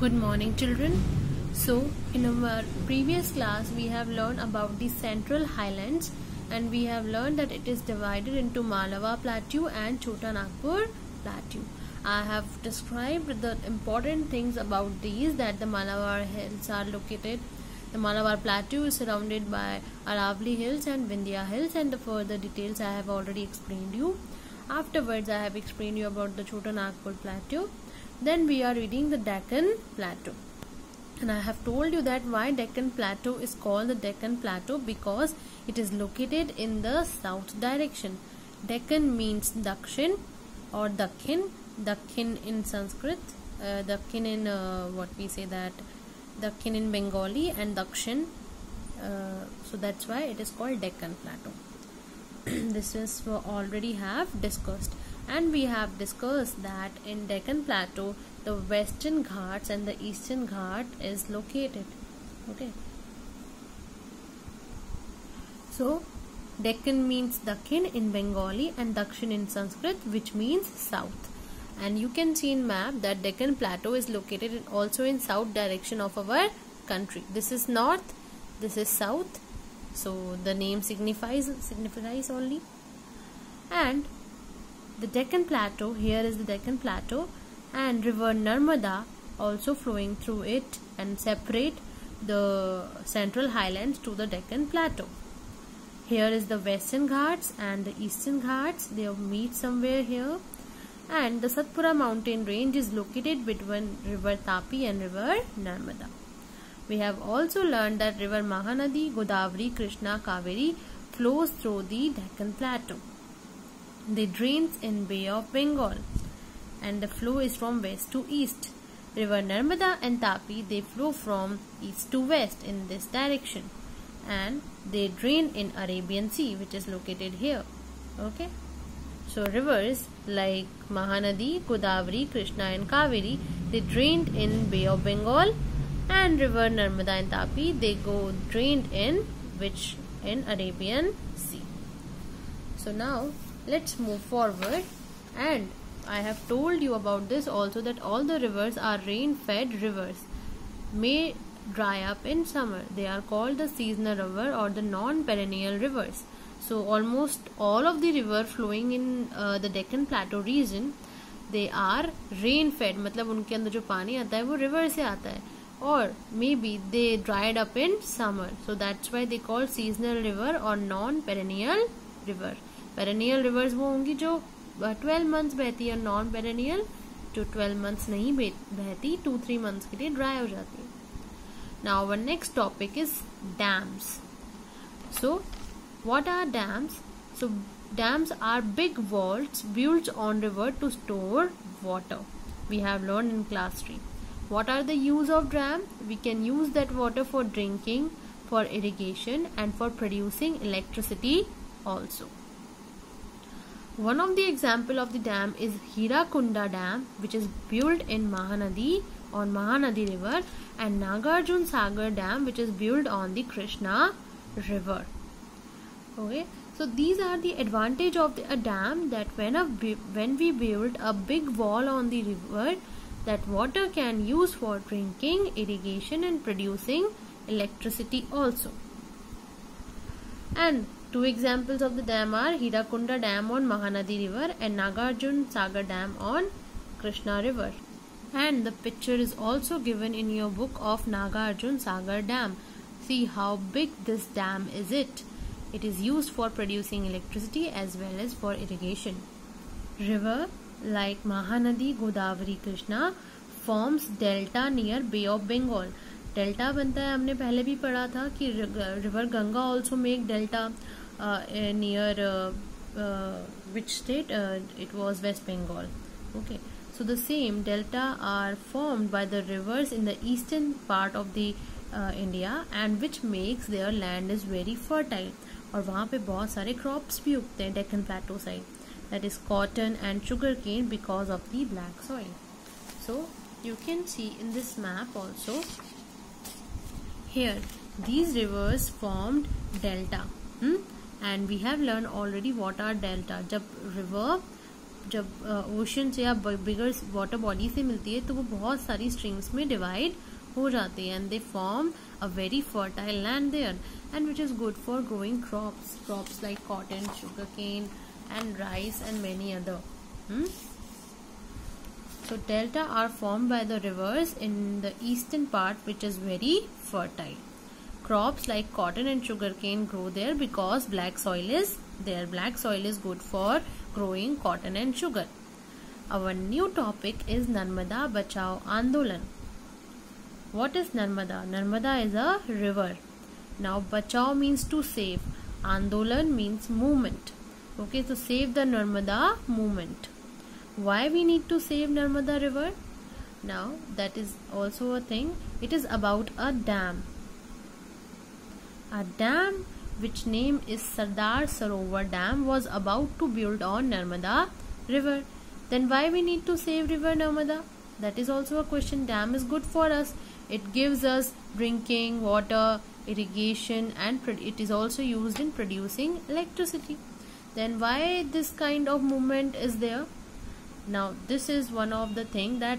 Good morning, children. So in our previous class we have learned about the Central Highlands, and we have learned that it is divided into Malabar Plateau and Chota Nagpur Plateau. I have described the important things about these, that the Malabar Hills are located. The Malabar Plateau is surrounded by Aravali Hills and Vindhya Hills, and the further details I have already explained you. Afterwards I have explained you about the Chota Nagpur Plateau. Then we are reading the Deccan Plateau, and I have told you that why Deccan Plateau is called the Deccan Plateau, because it is located in the south direction. Deccan means Dakshin or Dakhin. Dakhin in Sanskrit, Dakhin in Dakhin in Bengali, and Dakshin. So that's why it is called Deccan Plateau. This is already have discussed. And we have discussed that in Deccan Plateau the Western Ghats and the Eastern Ghat is located. Okay. So Deccan means Dakhin in Bengali and Dakshin in Sanskrit, which means south. And you can see in map that Deccan Plateau is located also in south direction of our country. This is north, this is south. So the name signifies only. And the Deccan Plateau, here is the Deccan Plateau, and river Narmada also flowing through it and separate the Central Highlands to the Deccan Plateau. Here is the Western Ghats and the Eastern Ghats, they meet somewhere here. And the Satpura mountain range is located between river Tapi and river Narmada. We have also learned that river Mahanadi, Godavari, Krishna, Kaveri flows through the Deccan Plateau. They drains in Bay of Bengal, and the flow is from west to east. River Narmada and Tapi, they flow from east to west in this direction, and they drain in Arabian Sea, which is located here. Okay. So rivers like Mahanadi, Godavari, Krishna and Kaveri, they drained in Bay of Bengal, and river Narmada and Tapi, they go drained in Arabian Sea. So now let's move forward, and I have told you about this also, that all the rivers are rain-fed rivers, may dry up in summer. They are called the seasonal river or the non-perennial rivers. So almost all of the river flowing in the Deccan Plateau region, they are rain-fed. मतलब उनके अंदर जो पानी आता है वो river से आता है, or maybe they dried up in summer. So that's why they call seasonal river or non-perennial river. Perennial reverse वो होंगी जो 12 मंथ्स बहती है, नॉन पेरेनियल जो 12 मंथ्स नहीं बहती, 2-3 मंथ्स के लिए ड्राई हो जाती है. Now our next topic is dams. So what are dams? So dams are big walls built on river to store water. We have learned in class 3. What are the use of dam? We can use that water for drinking, for irrigation, and for producing electricity also. One of the example of the dam is Hirakunda Dam, which is built in Mahanadi on Mahanadi River, and Nagarjun Sagar Dam, which is built on the Krishna River. Okay, so these are the advantage of a dam, that when we build a big wall on the river, that water can use for drinking, irrigation, and producing electricity also. And two examples of the dam are Hirakunda Dam on Mahanadi River and Nagarjun Sagar Dam on Krishna River. And the picture is also given in your book of Nagarjun Sagar Dam. See how big this dam is it. It is used for producing electricity as well as for irrigation. River like Mahanadi, Godavari, Krishna forms delta near Bay of Bengal. Delta बनता है, हमने पहले भी पढ़ा था कि river Ganga also make delta near which state? It was West Bengal. Okay, so the same delta are formed by the rivers in the eastern part of the India, and which makes their land is very fertile. और वहाँ पे बहुत सारे crops भी उगते हैं Deccan Plateau side, that is cotton and sugar cane, because of the black soil. So you can see in this map also, here these rivers formed delta, and we have learned already what are delta. जब river जब ocean से या बिगर water body से मिलती है तो वो बहुत सारी स्ट्रिंग्स में डिवाइड हो जाती है, and they form a very fertile land there, and which is good for growing crops like cotton, sugarcane and rice and many other. So delta are formed by the rivers in the eastern part, which is very fertile. Crops like cotton and sugarcane grow there because black soil is there. Black soil is good for growing cotton and sugar. Our new topic is Narmada Bachao Andolan. What is Narmada? Narmada is a river. Now Bachao means to save. Andolan means movement. Okay, so save the Narmada movement. Why we need to save Narmada river? Now that is also a thing. It is about a dam. A dam which name is Sardar Sarovar Dam was about to build on Narmada river. Then why we need to save river Narmada? That is also a question. Dam is good for us. It gives us drinking water, irrigation, and it is also used in producing electricity. Then why this kind of movement is there? Now this is one of the thing that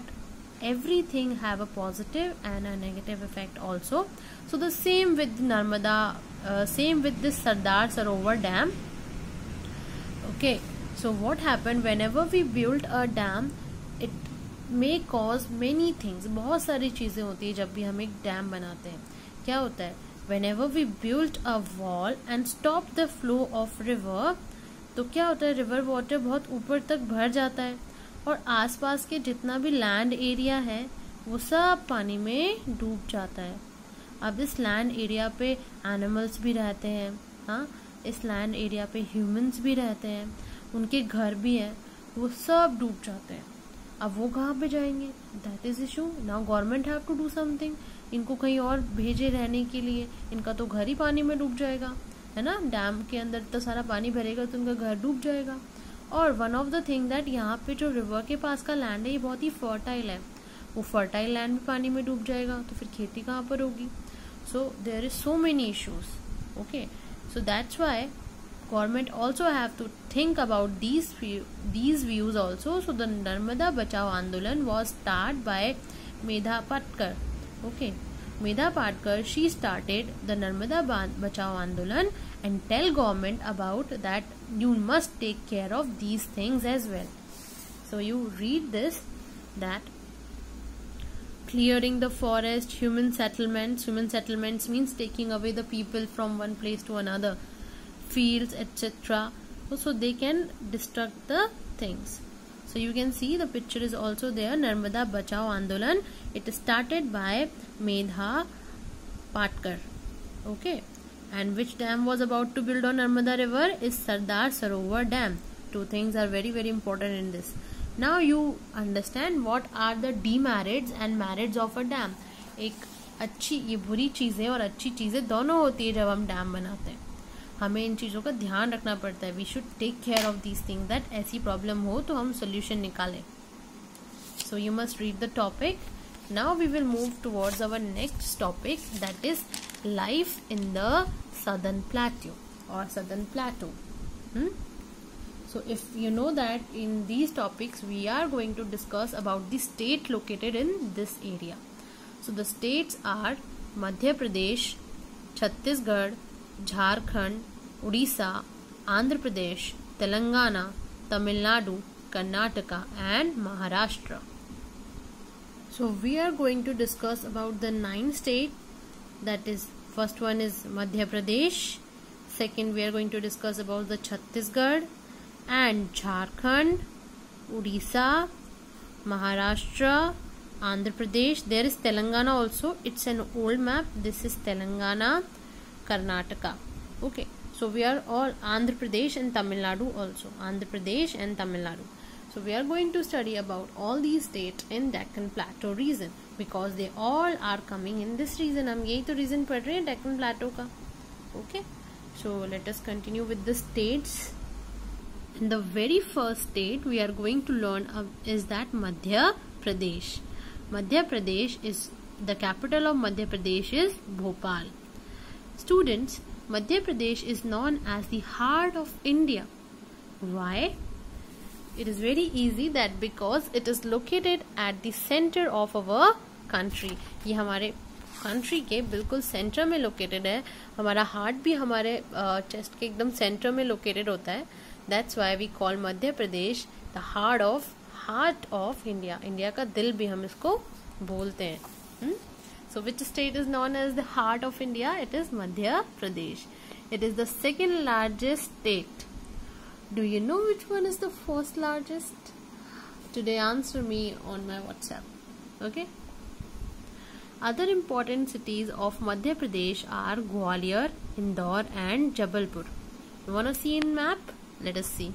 everything have a positive and a negative effect also. So the same with Narmada, same with this Sardar Sarovar Dam. Okay, so what happened whenever we build a dam, it may cause many things. बहुत सारी चीजें होती है जब भी हम एक dam बनाते हैं. क्या होता है? Whenever we build a wall and stop the flow of river, तो क्या होता है? रिवर वाटर बहुत ऊपर तक भर जाता है और आसपास के जितना भी लैंड एरिया है वो सब पानी में डूब जाता है. अब इस लैंड एरिया पे एनिमल्स भी रहते हैं, हाँ, इस लैंड एरिया पे ह्यूमंस भी रहते हैं, उनके घर भी हैं, वो सब डूब जाते हैं. अब वो कहाँ पे जाएंगे? That is issue. Now government have to do something. इनको कहीं और भेजे रहने के लिए. इनका तो घर ही पानी में डूब जाएगा, है ना. डैम के अंदर तो सारा पानी भरेगा तो उनका घर डूब जाएगा. और one of the thing that यहाँ पे जो रिवर के पास का लैंड है ये बहुत ही फर्टाइल है. वो फर्टाइल लैंड भी पानी में डूब जाएगा तो फिर खेती कहाँ पर होगी? So there is so many issues. Okay, so that's why government also have to think about these views also. So the Narmada Bachao Andolan was started by Medha Patkar. Okay, Medha Patkar, she started the Narmada Bachao Andolan and tell government about that you must take care of these things as well. So you read this, that clearing the forest, human settlements means taking away the people from one place to another, fields, etc., so they can destruct the things. So you can see the picture is also there. Narmada Bachao Andolan, it is started by Medha Patkar. Okay, and which dam was about to build on Narmada river is Sardar Sarovar Dam. Two things are very very important in this. Now you understand what are the demerits and merits of a dam. एक अच्छी, ये बुरी चीजें और अच्छी चीजें दोनों होती है जब हम डैम बनाते हैं. हमें इन चीज़ों का ध्यान रखना पड़ता है. We should take care of these thing, that ऐसी प्रॉब्लम हो तो हम सोल्यूशन निकालें. So you must read the topic. Now we will move towards our next topic, that is life in the southern plateau और southern plateau. So if you know that in these topics we are going to discuss about the state located in this area. So the states are Madhya Pradesh, Chhattisgarh, Jharkhand, Odisha, Andhra Pradesh, Telangana, Tamil Nadu, Karnataka and Maharashtra. So we are going to discuss about the 9 states. That is, first one is Madhya Pradesh, second we are going to discuss about the Chhattisgarh and Jharkhand, Odisha, Maharashtra, Andhra Pradesh. There is Telangana also. It's an old map. This is Telangana, Karnataka. Okay, so we are all Andhra Pradesh and Tamil Nadu also. Andhra Pradesh and Tamil Nadu. So we are going to study about all these states in Deccan Plateau region because they all are coming in this region. हम यही तो region पढ़ रहे हैं Deccan Plateau का. Okay, so let us continue with the states. And the very first state we are going to learn is that Madhya Pradesh. Madhya Pradesh is, the capital of Madhya Pradesh is Bhopal. Students, Madhya Pradesh is known as the heart of India. Why? It is very easy that because it is located at the center of our country. ये हमारे country के बिल्कुल centre में located है. हमारा heart भी हमारे chest के एकदम सेंटर में लोकेटेड होता है. That's why we call Madhya Pradesh the heart of India. India का दिल भी हम इसको बोलते हैं. So which state is known as the heart of India? It is Madhya Pradesh. It is the second largest state. Do you know which one is the first largest? Today answer me on my WhatsApp. Okay. Other important cities of Madhya Pradesh are Gwalior, Indore and Jabalpur. You want to see in map? Let us see.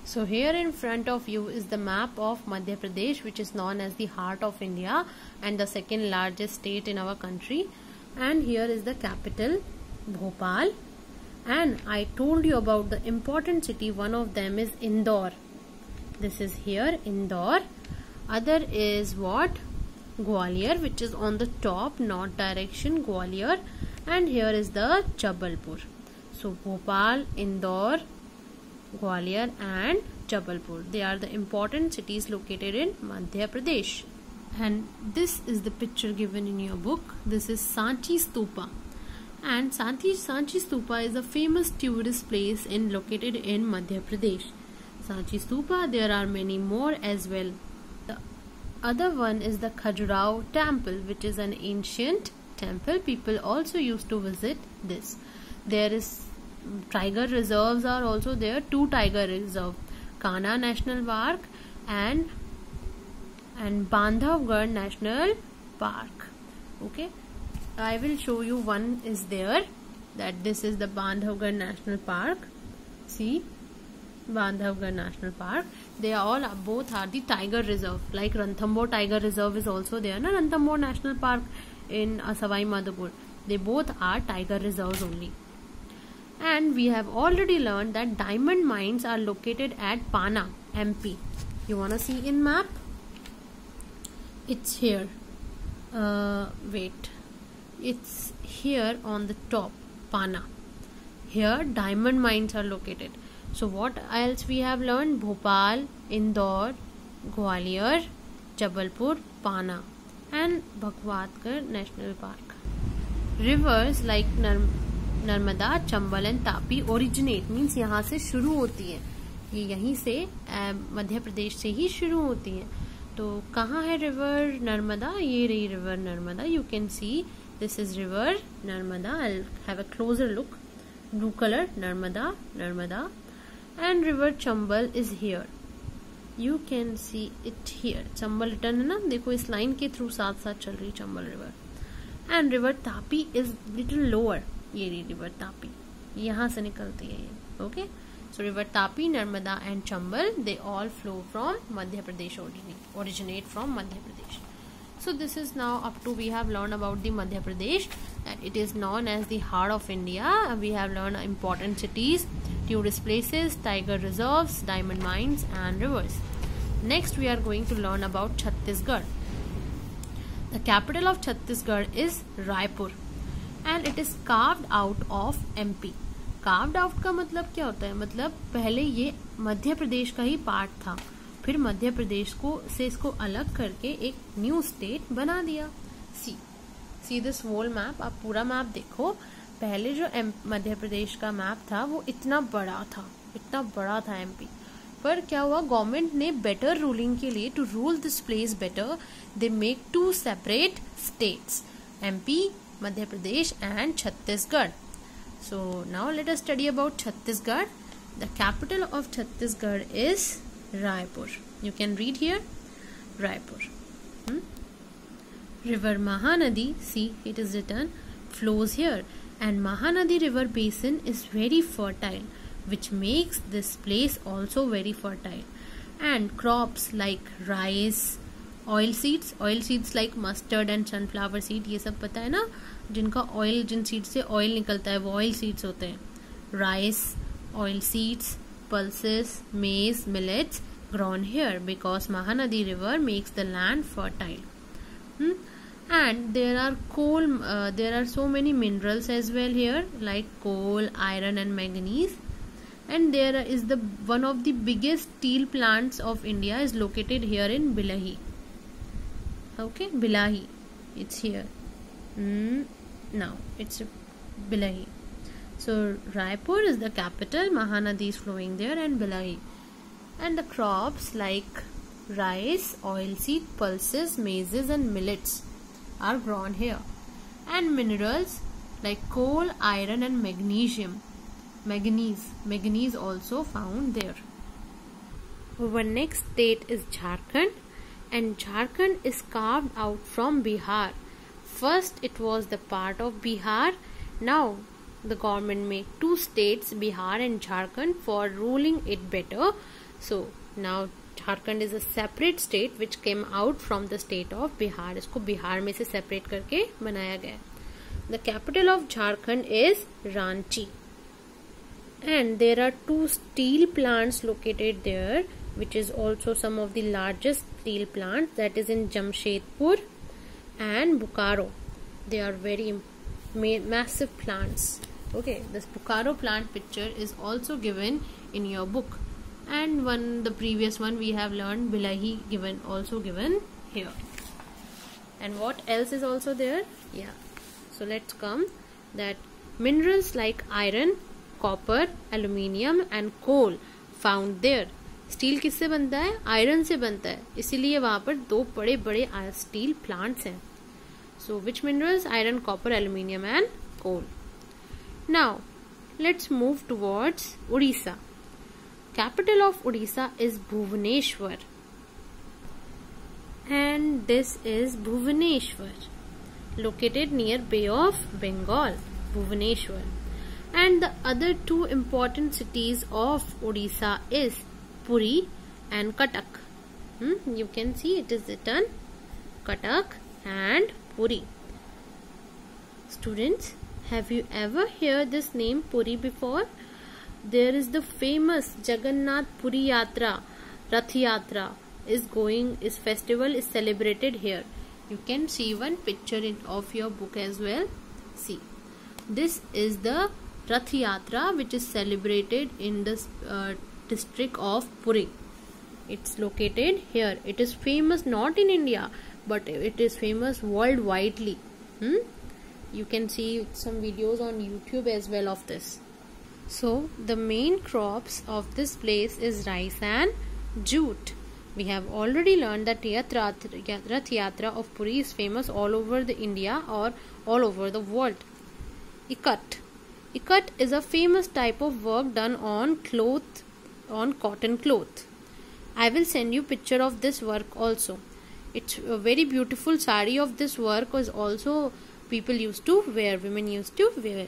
So here in front of you is the map of Madhya Pradesh, which is known as the heart of India and the second largest state in our country. And here is the capital, Bhopal. And I told you about the important city. One of them is Indore. This is here, Indore. Other is what? Gwalior, which is on the top north direction, Gwalior. And here is the Jabalpur. So Bhopal, Indore, Gwalior and Jabalpur. They are the important cities located in Madhya Pradesh. And this is the picture given in your book. This is Sanchi Stupa. And Sanchi Stupa is a famous tourist place located in Madhya Pradesh. Sanchi Stupa, there are many more as well. The other one is the Khajuraho Temple, which is an ancient temple. People also used to visit this. There is tiger reserves are also there. 2 tiger reserves, Kanha National Park and Bandhavgarh National Park. Okay, I will show you one is there. That this is the Bandhavgarh National Park. See, Bandhavgarh National Park. They are all both are the tiger reserve. Like Ranthambore Tiger Reserve is also there. Na Ranthambore National Park in Savai Madhopur. They both are tiger reserves only. And we have already learned that diamond mines are located at Panna, MP. You wanna see in map? It's here. Wait. It's here on the top, Panna. Here diamond mines are located. So what else we have learned? Bhopal, Indore, Gwalior, Jabalpur, Panna and Bhagwatgarh National Park. Rivers like Narmada, Chambal and Tapi originate means यहाँ से शुरू होती है. ये यहीं से मध्य प्रदेश से ही शुरू होती है. तो कहाँ है रिवर नर्मदा? ये रही river Narmada. You can see this is river Narmada. I have a closure look. Blue colour Narmada and river Chambal is here. You can see it here. Chambal return है ना, देखो इस लाइन के थ्रू साथ साथ चल रही Chambal river. And river Tapi is little lower. ये रिवर तापी यहाँ से निकलती है ये. Okay, so river Tapi, Narmada and Chambal, they all flow from Madhya Pradesh, originate from Madhya Pradesh. So this is now up to we have learned about the Madhya Pradesh, that it is known as the heart of India. We have learned important cities, tourist places, tiger reserves, diamond mines and rivers. Next we are going to learn about Chhattisgarh. The capital of Chhattisgarh is Raipur. And it is carved out of MP. Carved out का मतलब क्या होता है? मतलब पहले ये मध्य प्रदेश का ही part था, फिर मध्य प्रदेश को से इसको अलग करके एक न्यू स्टेट बना दिया. See this whole map. आप पूरा मैप देखो. पहले जो मध्य प्रदेश का मैप था वो इतना बड़ा था MP. पर क्या हुआ, गवर्नमेंट ने बेटर रूलिंग के लिए, to rule this place better, they make 2 separate states, MP Madhya Pradesh and Chhattisgarh. So now let us study about Chhattisgarh. The capital of Chhattisgarh is Raipur. You can read here, Raipur. River Mahanadi, see it is written, flows here, and Mahanadi river basin is very fertile, which makes this place also very fertile. And crops like rice, oil seeds like mustard and sunflower seed, ये सब पता है ना, जिनका oil, जिन seed से oil निकलता है वो ऑयल सीड्स होते हैं. राइस, ऑयल सीड्स, पल्सेस, मेज, millets grown here because Mahanadi river makes the land fertile. And there are so many minerals as well here, like coal, iron and manganese. And there is the one of the biggest steel plants of India is located here in Bilahi. Okay, Bilahi, it's here. Now it's Bilahi. So Raipur is the capital, Mahanadi is flowing there, and Bilahi. And the crops like rice, oilseed, pulses, maize and millets are grown here. And minerals like coal, iron and manganese also found there. Our next state is Jharkhand, and Jharkhand is carved out from Bihar. First it was the part of Bihar. Now the government made two states, Bihar and Jharkhand, for ruling it better. So now Jharkhand is a separate state which came out from the state of Bihar. इसको बिहार में से separate करके बनाया गया. The capital of Jharkhand is Ranchi. And there are two steel plants located there, which is also some of the largest steel plants, that is in Jamshedpur and Bokaro. They are very massive plants. Okay, this Bokaro plant picture is also given in your book, and the previous one we have learned Bilahi also given here. And what else is also there? Yeah, so let's come that minerals like iron, copper, aluminium and coal found there. Steel किससे बनता है? Iron से बनता है, इसीलिए वहां पर दो बड़े बड़े स्टील प्लांट्स हैं. So which minerals? Iron, copper, aluminium and coal. Now let's move towards Odisha. Capital of Odisha is Bhubaneswar, and this is Bhubaneswar, located near Bay of Bengal, Bhubaneswar. And the other two important cities of Odisha is Puri and Cuttack. You can see it is written Cuttack and Puri. Students, have you ever heard this name Puri before? There is the famous Jagannath Puri Yatra, Rath Yatra festival is celebrated here. You can see one picture of your book as well. See, this is the Rath Yatra which is celebrated in the district of Puri. It's located here. It is famous not in India, but it is famous worldwidely. You can see some videos on YouTube as well of this. So the main crops of this place is rice and jute. We have already learned that Rath Yatra of Puri is famous all over the India or all over the world. Ikat. Ikat is a famous type of work done on cotton cloth. I will send you picture of this work also. It's a very beautiful sari of this work was also people used to wear, women used to wear.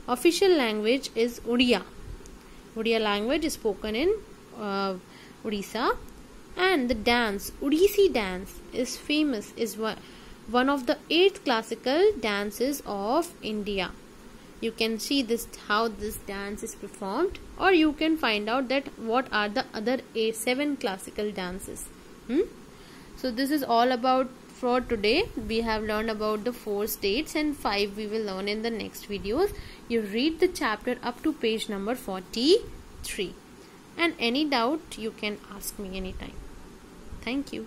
Official language is Odia. Odia language is spoken in Odisha, and the dance, Odissi dance, is famous, is one of the 8 classical dances of India. You can see this how this dance is performed, or you can find out that what are the other 7 classical dances. So this is all about for today. We have learned about the 4 states, and 5 we will learn in the next videos. You read the chapter up to page number 43, and any doubt you can ask me anytime. Thank you.